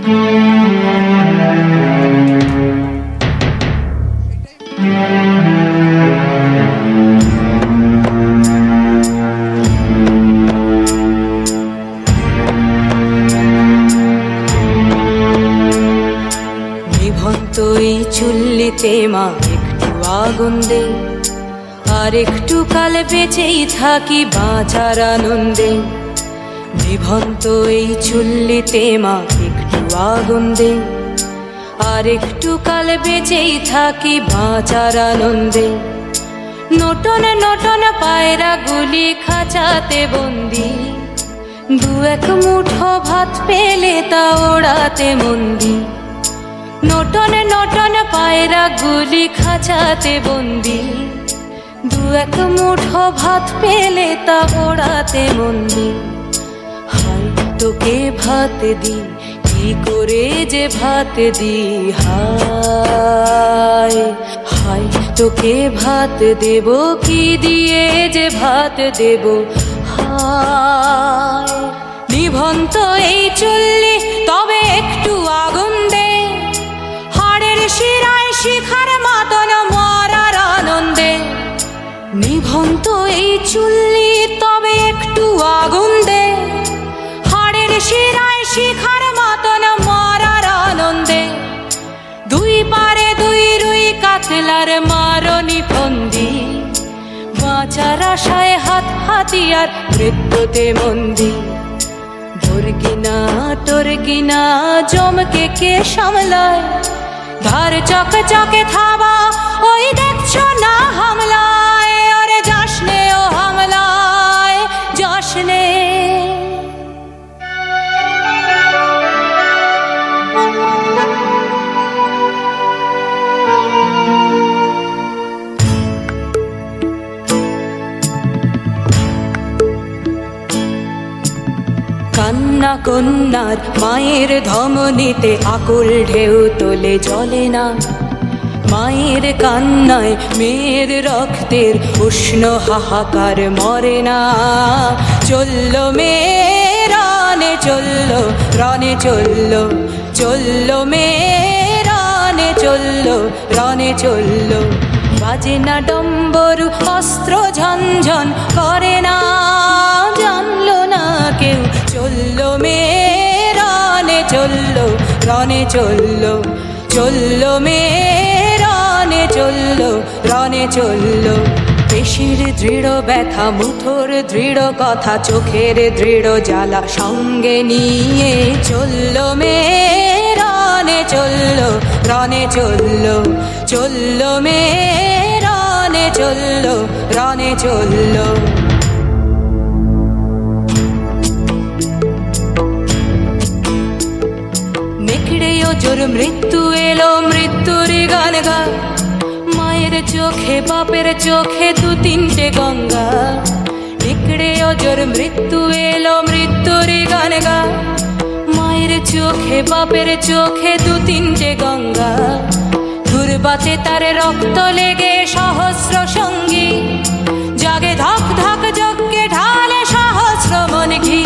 নিভন্ত এই চুল্লিতে মা একটু আগুন দে, আর একটু কাল বেঁচেই থাকি বাঁচার আনন্দে। নিভন্ত এই চুল্লিতে মা একটু আগুন দে, আর একটু কাল বেঁচেই থাকি বাঁচার আনন্দে। নটন নটন পায়রা গুলি খাঁচাতে বন্দি, দু এক মুঠো ভাত পেলে তা ওড়াতে মন্দি। নটন নটন পায়রা গুলি খাঁচাতে বন্দি, দু এক মুঠো ভাত পেলে তা ওড়াতে মন্দি। হায় তোকে ভাত দি, কি করে যে ভাত দি, হায় হায় তোকে ভাত দেব, কি দিয়ে যে ভাত দেব, হায়। নিভন্ত এই চুল্লি তবে একটু আগুন দে, হাড়ের শিরায় শিখার মতন মরার আনন্দে। নিভন্ত এই চুল্লি তবে একটু আগুন দে, হাড়ের শিরায় শিখার মতন মরার আনন্দে। দুই পারে দুই রুই কাতলার মারনি ফন্দি, বাঁচার আশায় হাত হাতিয়ার মৃত্যুতে মন্দি। তোর কিনা তোর কিনা জমকে কে সামলায়, ধার চকে চকে থাবা ওই দেখছো না হামলায়। ওরে যাসনে ও হামলায় যাসনে। কান্না কন্যার মায়ের ধমনীতে আকুল ঢেউ তোলে জলে না, মায়ের কান্নায় মেয়ের রক্তের উষ্ণ হাহাকার মরে না। চলল মেয়ে রানে চলল, রানে চলল, চলল মেয়ে রানে চলল, রানে চলল। বাজে না ডম্বরু অস্ত্র ঝনঝন করে না, জানলো না কেউ। চলল মেয়ে রানে চলল, রানে চলল, চলল মেয়ে রানে চলল, রানে চলল। পেশির দৃঢ় ব্যথা মুঠোর দৃঢ় কথা, চোখের দৃঢ় জ্বালা সঙ্গে নিয়ে চলল মেয়ে রানে চলল, রানে চলল, চলল মেয়ে রানে চলল, রানে চলল। নেকড়েও জোর মৃত্যু এলো, মৃত্যুর গান গা। মায়ের চোখে বাপের চোখে দু তিনটে গঙ্গা। নেকড়েও জোর মৃত্যু এলো, মৃত্যুর গান গা। মায়ের চোখে বাপের চোখে দু তিনটে গঙ্গা। দুর্বাতে তার রক্ত লেগে সহস্র সঙ্গী, জাগে ধক ধক যজ্ঞে ঢালে সহস্র মন ঘি।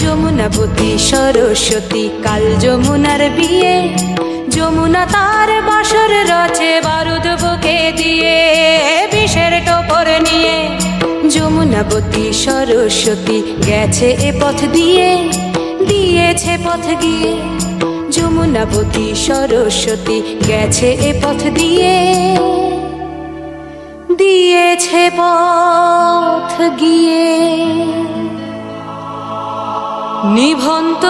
যমুনাবতী সরস্বতী কাল যমুনার বিয়ে, যমুনা তার বাসর রচে বারুদ বুকে দিয়ে, বিষের টোপর নিয়ে। যমুনাবতী সরস্বতী গেছে এ পথ দিয়ে, দিয়েছে পথ গিয়ে। যমুনাবতী সরস্বতী গেছে এ পথ দিয়ে, দিয়েছে পথ গিয়ে। নিভন্ত